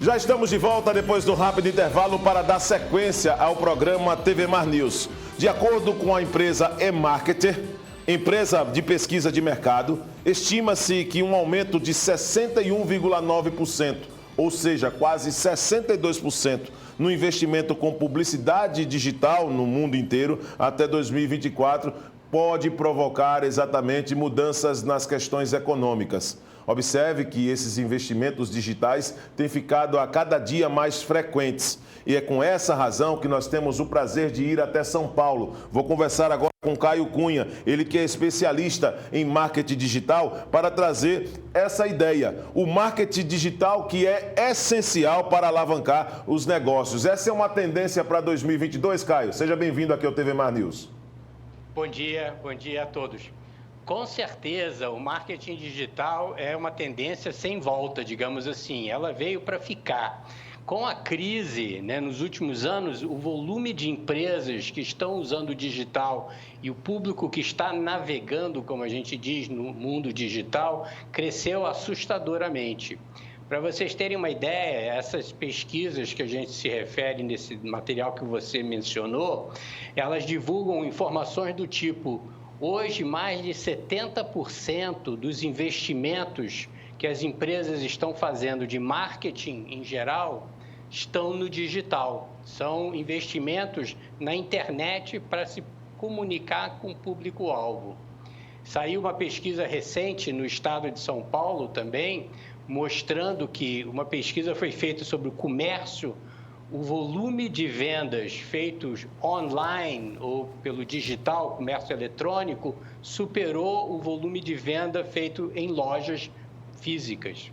Já estamos de volta depois do rápido intervalo para dar sequência ao programa TV Mar News. De acordo com a empresa eMarketer, empresa de pesquisa de mercado, estima-se que um aumento de 61,9%, ou seja, quase 62%, no investimento com publicidade digital no mundo inteiro até 2024, pode provocar exatamente mudanças nas questões econômicas. Observe que esses investimentos digitais têm ficado a cada dia mais frequentes. E é com essa razão que nós temos o prazer de ir até São Paulo. Vou conversar agora com Caio Cunha, ele que é especialista em marketing digital, para trazer essa ideia. O marketing digital que é essencial para alavancar os negócios. Essa é uma tendência para 2022, Caio. Seja bem-vindo aqui ao TV Mar News. Bom dia a todos. Com certeza, o marketing digital é uma tendência sem volta, digamos assim. Ela veio para ficar. Com a crise, nos últimos anos, o volume de empresas que estão usando o digital e o público que está navegando, como a gente diz, no mundo digital, cresceu assustadoramente. Para vocês terem uma ideia, essas pesquisas que a gente se refere nesse material que você mencionou, elas divulgam informações do tipo: hoje, mais de 70% dos investimentos que as empresas estão fazendo de marketing em geral estão no digital. São investimentos na internet para se comunicar com o público-alvo. Saiu uma pesquisa recente no estado de São Paulo também, mostrando que uma pesquisa foi feita sobre o comércio. O volume de vendas feitos online ou pelo digital, comércio eletrônico, superou o volume de venda feito em lojas físicas.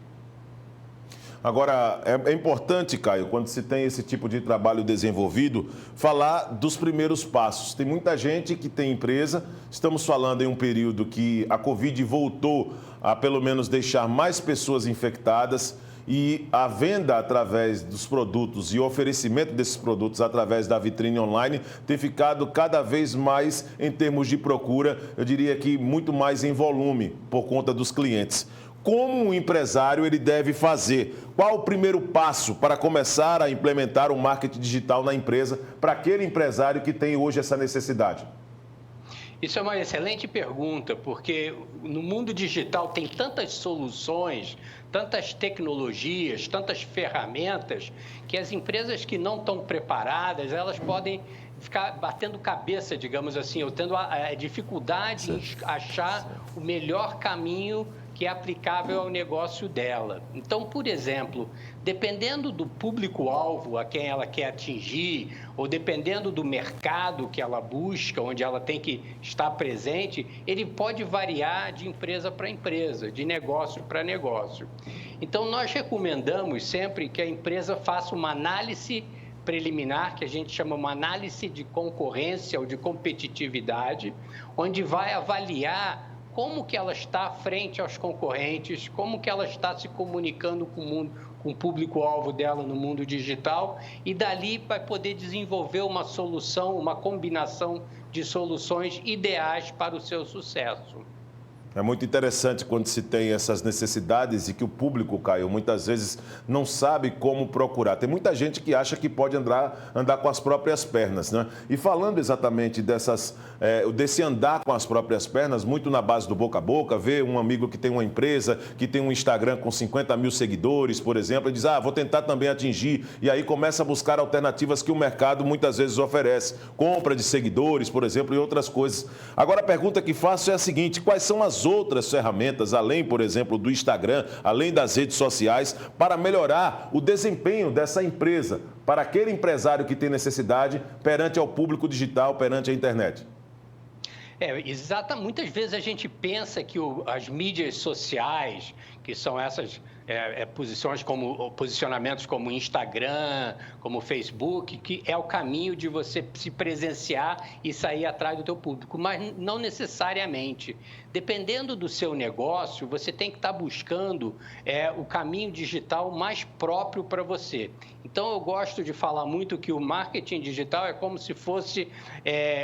Agora, é importante, Caio, quando se tem esse tipo de trabalho desenvolvido, falar dos primeiros passos. Tem muita gente que tem empresa, estamos falando em um período que a Covid voltou a pelo menos deixar mais pessoas infectadas, e a venda através dos produtos e o oferecimento desses produtos através da vitrine online tem ficado cada vez mais em termos de procura, eu diria que muito mais em volume por conta dos clientes. Como um empresário ele deve fazer? Qual o primeiro passo para começar a implementar o marketing digital na empresa para aquele empresário que tem hoje essa necessidade? Isso é uma excelente pergunta, porque no mundo digital tem tantas soluções, tantas tecnologias, tantas ferramentas, que as empresas que não estão preparadas, elas podem ficar batendo cabeça, digamos assim, ou tendo a dificuldade em achar o melhor caminho que é aplicável ao negócio dela. Então, por exemplo, dependendo do público-alvo a quem ela quer atingir, ou dependendo do mercado que ela busca, onde ela tem que estar presente, ele pode variar de empresa para empresa, de negócio para negócio. Então, nós recomendamos sempre que a empresa faça uma análise preliminar, que a gente chama uma análise de concorrência ou de competitividade, onde vai avaliar como que ela está frente aos concorrentes, como que ela está se comunicando com o mundo, com o público-alvo dela no mundo digital, e dali vai poder desenvolver uma solução, uma combinação de soluções ideais para o seu sucesso. É muito interessante quando se tem essas necessidades e que o público, Caio, muitas vezes não sabe como procurar. Tem muita gente que acha que pode andar com as próprias pernas, né? E falando exatamente desse andar com as próprias pernas, muito na base do boca a boca, ver um amigo que tem uma empresa, que tem um Instagram com 50 mil seguidores, por exemplo, e diz, vou tentar também atingir, e aí começa a buscar alternativas que o mercado muitas vezes oferece, compra de seguidores, por exemplo, e outras coisas. Agora a pergunta que faço é a seguinte: quais são as outras ferramentas, além, por exemplo, do Instagram, além das redes sociais, para melhorar o desempenho dessa empresa, para aquele empresário que tem necessidade perante ao público digital, perante a internet? Exata. Muitas vezes a gente pensa que as mídias sociais, que são essas posicionamentos como Instagram, como Facebook, que é o caminho de você se presenciar e sair atrás do teu público, mas não necessariamente. Dependendo do seu negócio, você tem que estar buscando o caminho digital mais próprio para você. Então, eu gosto de falar muito que o marketing digital é como se fosse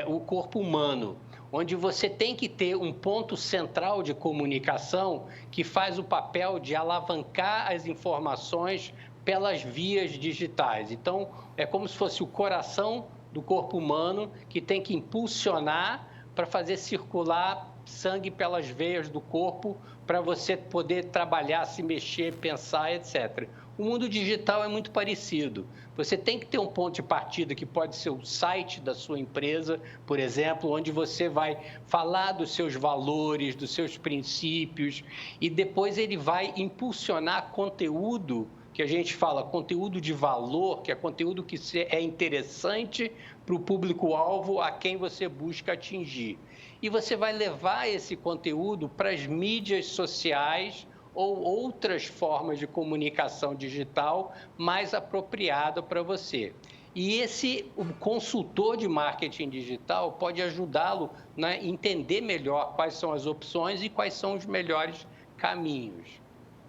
o corpo humano, onde você tem que ter um ponto central de comunicação que faz o papel de alavancar as informações pelas vias digitais. Então, é como se fosse o coração do corpo humano que tem que impulsionar para fazer circular sangue pelas veias do corpo para você poder trabalhar, se mexer, pensar, etc. O mundo digital é muito parecido. Você tem que ter um ponto de partida que pode ser o site da sua empresa, por exemplo, onde você vai falar dos seus valores, dos seus princípios, e depois ele vai impulsionar conteúdo que a gente fala conteúdo de valor, que é conteúdo que é interessante para o público-alvo a quem você busca atingir. E você vai levar esse conteúdo para as mídias sociais ou outras formas de comunicação digital mais apropriada para você. E o consultor de marketing digital pode ajudá-lo a entender melhor quais são as opções e quais são os melhores caminhos.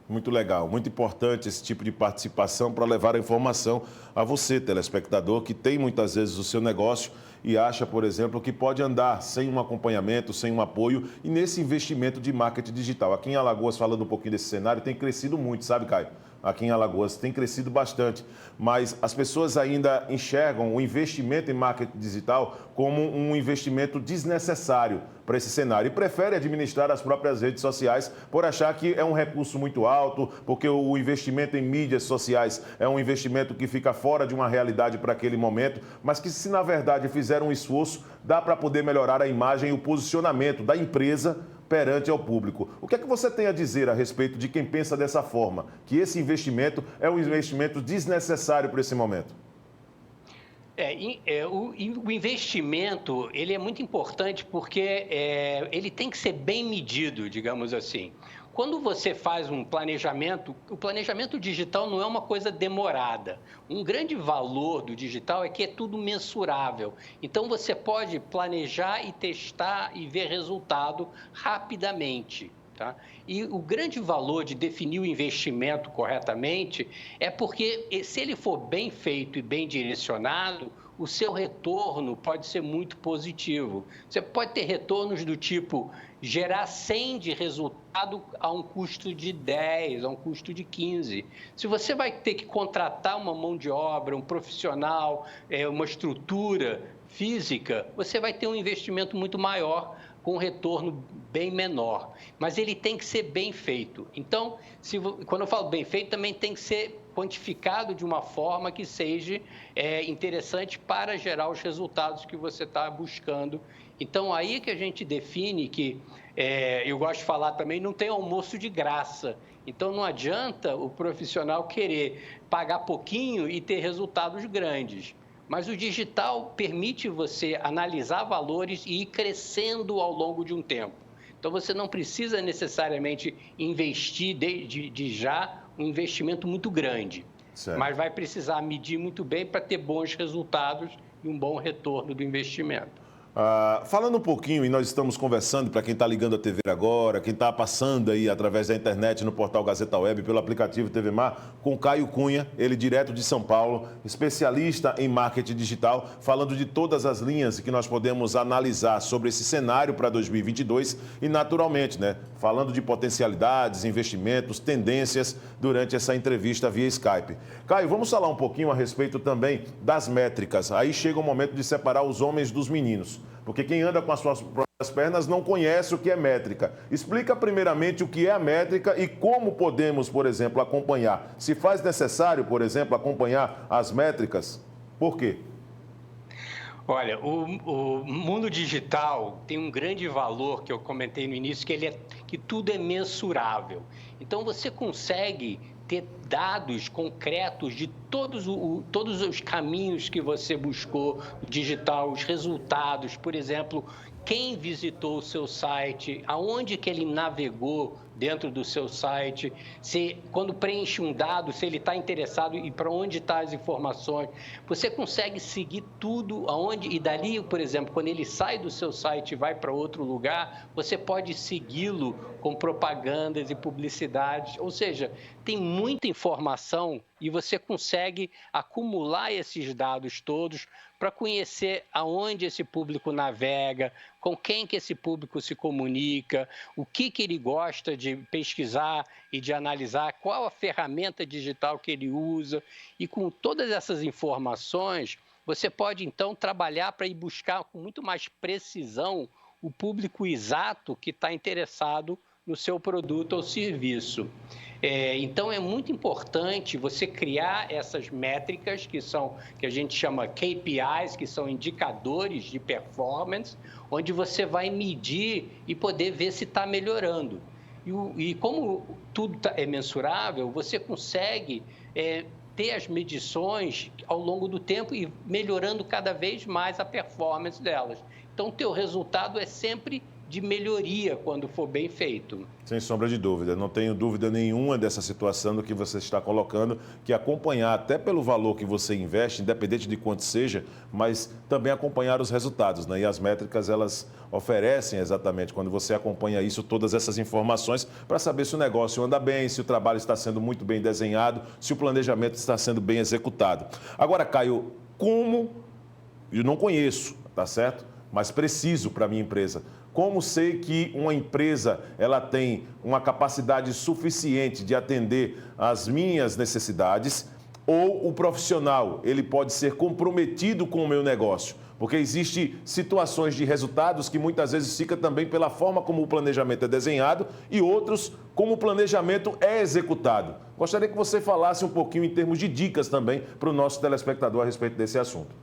Muito legal, muito importante esse tipo de participação para levar a informação a você, telespectador, que tem muitas vezes o seu negócio e acha, por exemplo, que pode andar sem um acompanhamento, sem um apoio e nesse investimento de marketing digital. Aqui em Alagoas, falando um pouquinho desse cenário, tem crescido muito, sabe, Caio? Aqui em Alagoas tem crescido bastante, mas as pessoas ainda enxergam o investimento em marketing digital como um investimento desnecessário para esse cenário e preferem administrar as próprias redes sociais por achar que é um recurso muito alto, porque o investimento em mídias sociais é um investimento que fica fora de uma realidade para aquele momento, mas que se na verdade fizer um esforço, dá para poder melhorar a imagem e o posicionamento da empresa perante ao público. O que é que você tem a dizer a respeito de quem pensa dessa forma, que esse investimento é um investimento desnecessário para esse momento? O investimento ele é muito importante porque ele tem que ser bem medido, digamos assim. Quando você faz um planejamento, o planejamento digital não é uma coisa demorada. Um grande valor do digital é que é tudo mensurável. Então, você pode planejar e testar e ver resultado rapidamente. Tá? E o grande valor de definir o investimento corretamente é porque, se ele for bem feito e bem direcionado, o seu retorno pode ser muito positivo. Você pode ter retornos do tipo gerar 100 de resultado a um custo de 10, a um custo de 15. Se você vai ter que contratar uma mão de obra, um profissional, uma estrutura física, você vai ter um investimento muito maior, com um retorno bem menor. Mas ele tem que ser bem feito. Então, quando eu falo bem feito, também tem que ser quantificado de uma forma que seja interessante para gerar os resultados que você está buscando. Então, aí que a gente define que, eu gosto de falar também, não tem almoço de graça. Então, não adianta o profissional querer pagar pouquinho e ter resultados grandes. Mas o digital permite você analisar valores e ir crescendo ao longo de um tempo. Então, você não precisa necessariamente investir de já um investimento muito grande, certo, mas vai precisar medir muito bem para ter bons resultados e um bom retorno do investimento. Falando um pouquinho, e nós estamos conversando, para quem está ligando a TV agora, quem está passando aí através da internet no portal Gazeta Web, pelo aplicativo TV Mar, com Caio Cunha, ele direto de São Paulo, especialista em marketing digital, falando de todas as linhas que nós podemos analisar sobre esse cenário para 2022 e, naturalmente, né, falando de potencialidades, investimentos, tendências durante essa entrevista via Skype. Caio, vamos falar um pouquinho a respeito também das métricas. Aí chega o momento de separar os homens dos meninos. Porque quem anda com as suas próprias pernas não conhece o que é métrica. Explica primeiramente o que é a métrica e como podemos, por exemplo, acompanhar. Se faz necessário, por exemplo, acompanhar as métricas, por quê? Olha, o mundo digital tem um grande valor que eu comentei no início, que tudo é mensurável. Então, você consegue ter dados concretos de todos os caminhos que você buscou digital, os resultados, por exemplo, quem visitou o seu site, aonde que ele navegou dentro do seu site, quando preenche um dado, se ele está interessado e para onde estão as informações. Você consegue seguir tudo aonde, e dali, por exemplo, quando ele sai do seu site e vai para outro lugar, você pode segui-lo com propagandas e publicidades. Ou seja, tem muita informação e você consegue acumular esses dados todos para conhecer aonde esse público navega, com quem que esse público se comunica, o que ele gosta de pesquisar e de analisar, qual a ferramenta digital que ele usa. E com todas essas informações, você pode, então, trabalhar para ir buscar com muito mais precisão o público exato que está interessado no seu produto ou serviço. Então, é muito importante você criar essas métricas que a gente chama KPIs, que são indicadores de performance, onde você vai medir e poder ver se está melhorando. E como tudo é mensurável, você consegue ter as medições ao longo do tempo e melhorando cada vez mais a performance delas. Então, o teu resultado é sempre de melhoria quando for bem feito. Sem sombra de dúvida, não tenho dúvida nenhuma dessa situação do que você está colocando, que acompanhar até pelo valor que você investe, independente de quanto seja, mas também acompanhar os resultados, né? E as métricas, elas oferecem exatamente, quando você acompanha isso, todas essas informações para saber se o negócio anda bem, se o trabalho está sendo muito bem desenhado, se o planejamento está sendo bem executado. Agora, Caio, como eu não conheço, tá certo? Mas preciso para a minha empresa. Como sei que uma empresa ela tem uma capacidade suficiente de atender às minhas necessidades, ou o profissional ele pode ser comprometido com o meu negócio? Porque existem situações de resultados que muitas vezes fica também pela forma como o planejamento é desenhado e outros como o planejamento é executado. Gostaria que você falasse um pouquinho em termos de dicas também para o nosso telespectador a respeito desse assunto.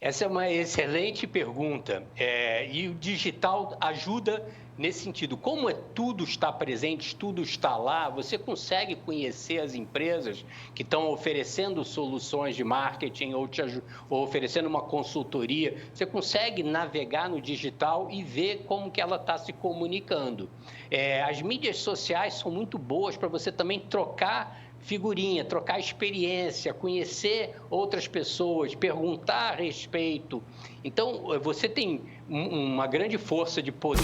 Essa é uma excelente pergunta e o digital ajuda nesse sentido. Como tudo está presente, tudo está lá, você consegue conhecer as empresas que estão oferecendo soluções de marketing ou oferecendo uma consultoria. Você consegue navegar no digital e ver como que ela está se comunicando. As mídias sociais são muito boas para você também trocar figurinha, trocar experiência, conhecer outras pessoas, perguntar a respeito. Então, você tem uma grande força de poder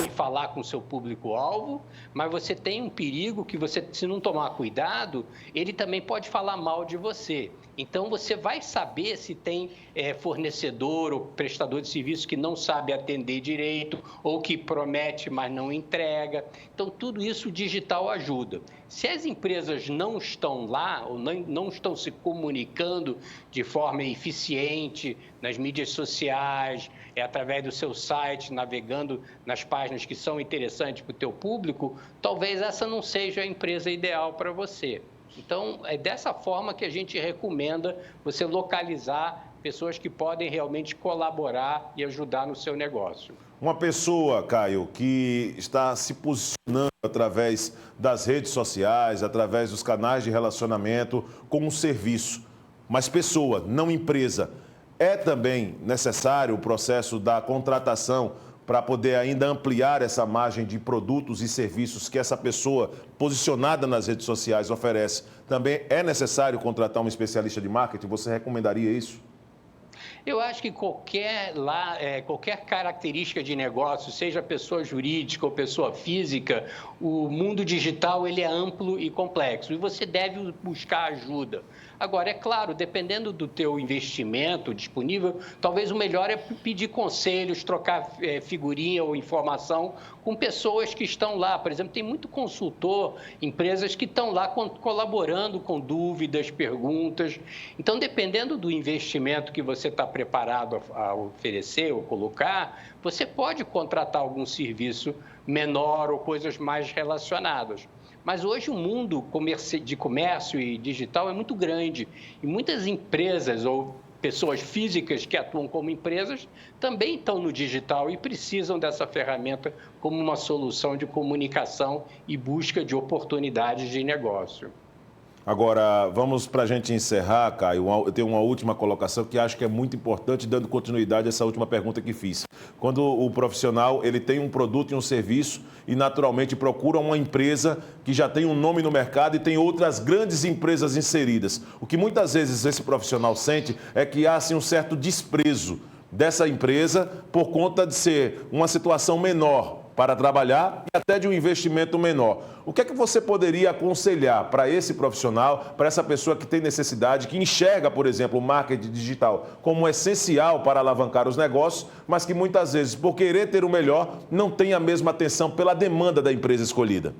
e falar com o seu público-alvo, mas você tem um perigo que você, se não tomar cuidado, ele também pode falar mal de você. Então, você vai saber se tem fornecedor ou prestador de serviço que não sabe atender direito ou que promete, mas não entrega. Então, tudo isso o digital ajuda. Se as empresas não estão lá ou não estão se comunicando de forma eficiente nas mídias sociais, através do seu site, navegando nas páginas que são interessantes para o teu público, talvez essa não seja a empresa ideal para você. Então, é dessa forma que a gente recomenda você localizar pessoas que podem realmente colaborar e ajudar no seu negócio. Uma pessoa, Caio, que está se posicionando através das redes sociais, através dos canais de relacionamento com um serviço, mas pessoa, não empresa, é também necessário o processo da contratação para poder ainda ampliar essa margem de produtos e serviços que essa pessoa posicionada nas redes sociais oferece. Também é necessário contratar um especialista de marketing? Você recomendaria isso? Eu acho que qualquer característica de negócio, seja pessoa jurídica ou pessoa física, o mundo digital ele é amplo e complexo e você deve buscar ajuda. Agora, é claro, dependendo do teu investimento disponível, talvez o melhor é pedir conselhos, trocar figurinha ou informação com pessoas que estão lá. Por exemplo, tem muito consultor, empresas que estão lá colaborando com dúvidas, perguntas. Então, dependendo do investimento que você está preparado a oferecer ou colocar, você pode contratar algum serviço menor ou coisas mais relacionadas. Mas hoje o mundo de comércio e digital é muito grande e muitas empresas ou pessoas físicas que atuam como empresas também estão no digital e precisam dessa ferramenta como uma solução de comunicação e busca de oportunidades de negócio. Agora, vamos para a gente encerrar, Caio. Eu tenho uma última colocação que acho que é muito importante, dando continuidade a essa última pergunta que fiz. Quando o profissional ele tem um produto e um serviço e naturalmente procura uma empresa que já tem um nome no mercado e tem outras grandes empresas inseridas, o que muitas vezes esse profissional sente é que há assim, um certo desprezo dessa empresa por conta de ser uma situação menor para trabalhar e até de um investimento menor. O que é que você poderia aconselhar para esse profissional, para essa pessoa que tem necessidade, que enxerga, por exemplo, o marketing digital como essencial para alavancar os negócios, mas que muitas vezes, por querer ter o melhor, não tem a mesma atenção pela demanda da empresa escolhida?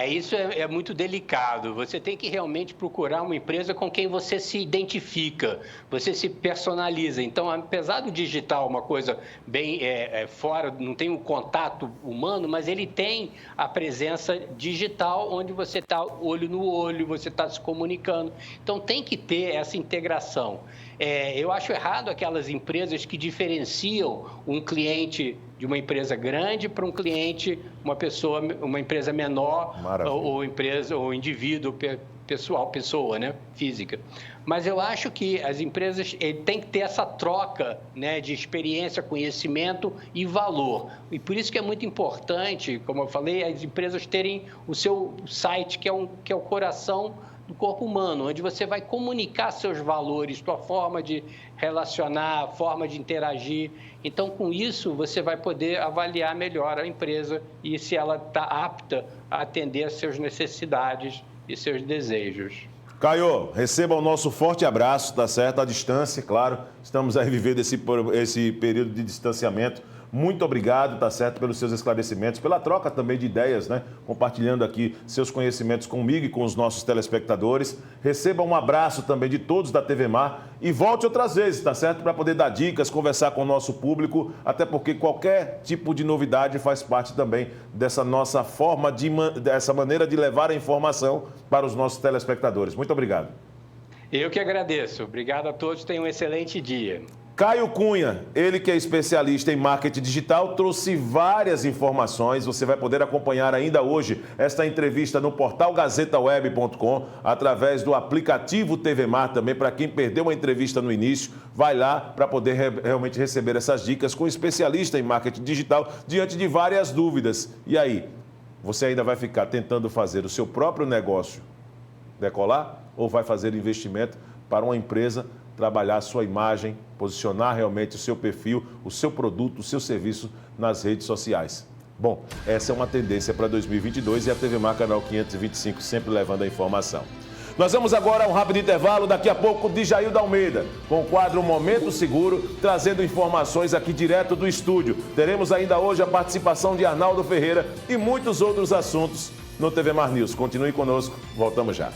Isso é muito delicado. Você tem que realmente procurar uma empresa com quem você se identifica, você se personaliza. Então, apesar do digital uma coisa bem fora, não tem um contato humano, mas ele tem a presença digital, onde você está olho no olho, você está se comunicando. Então, tem que ter essa integração. Eu acho errado aquelas empresas que diferenciam um cliente de uma empresa grande para um cliente, uma empresa menor, ou indivíduo pessoa, né, física. Mas eu acho que as empresas têm que ter essa troca, né, de experiência, conhecimento e valor. E por isso que é muito importante, como eu falei, as empresas terem o seu site, que é o coração do corpo humano, onde você vai comunicar seus valores, sua forma de relacionar, forma de interagir. Então, com isso, você vai poder avaliar melhor a empresa e se ela está apta a atender às suas necessidades e seus desejos. Caio, receba o nosso forte abraço, tá certo? À distância, claro. Estamos aí vivendo esse período de distanciamento. Muito obrigado, tá certo, pelos seus esclarecimentos, pela troca também de ideias, né? Compartilhando aqui seus conhecimentos comigo e com os nossos telespectadores. Receba um abraço também de todos da TV Mar e volte outras vezes, tá certo? Para poder dar dicas, conversar com o nosso público, até porque qualquer tipo de novidade faz parte também dessa nossa dessa maneira de levar a informação para os nossos telespectadores. Muito obrigado. Eu que agradeço. Obrigado a todos. Tenham um excelente dia. Caio Cunha, ele que é especialista em marketing digital, trouxe várias informações. Você vai poder acompanhar ainda hoje esta entrevista no portal gazetaweb.com, através do aplicativo TV Mar também, para quem perdeu a entrevista no início, vai lá para poder realmente receber essas dicas com um especialista em marketing digital diante de várias dúvidas. E aí, você ainda vai ficar tentando fazer o seu próprio negócio decolar ou vai fazer investimento para uma empresa trabalhar a sua imagem, posicionar realmente o seu perfil, o seu produto, o seu serviço nas redes sociais? Bom, essa é uma tendência para 2022 e a TV Mar Canal 525 sempre levando a informação. Nós vamos agora a um rápido intervalo, daqui a pouco de Jailda Almeida, com o quadro Momento Seguro, trazendo informações aqui direto do estúdio. Teremos ainda hoje a participação de Arnaldo Ferreira e muitos outros assuntos no TV Mar News. Continue conosco, voltamos já.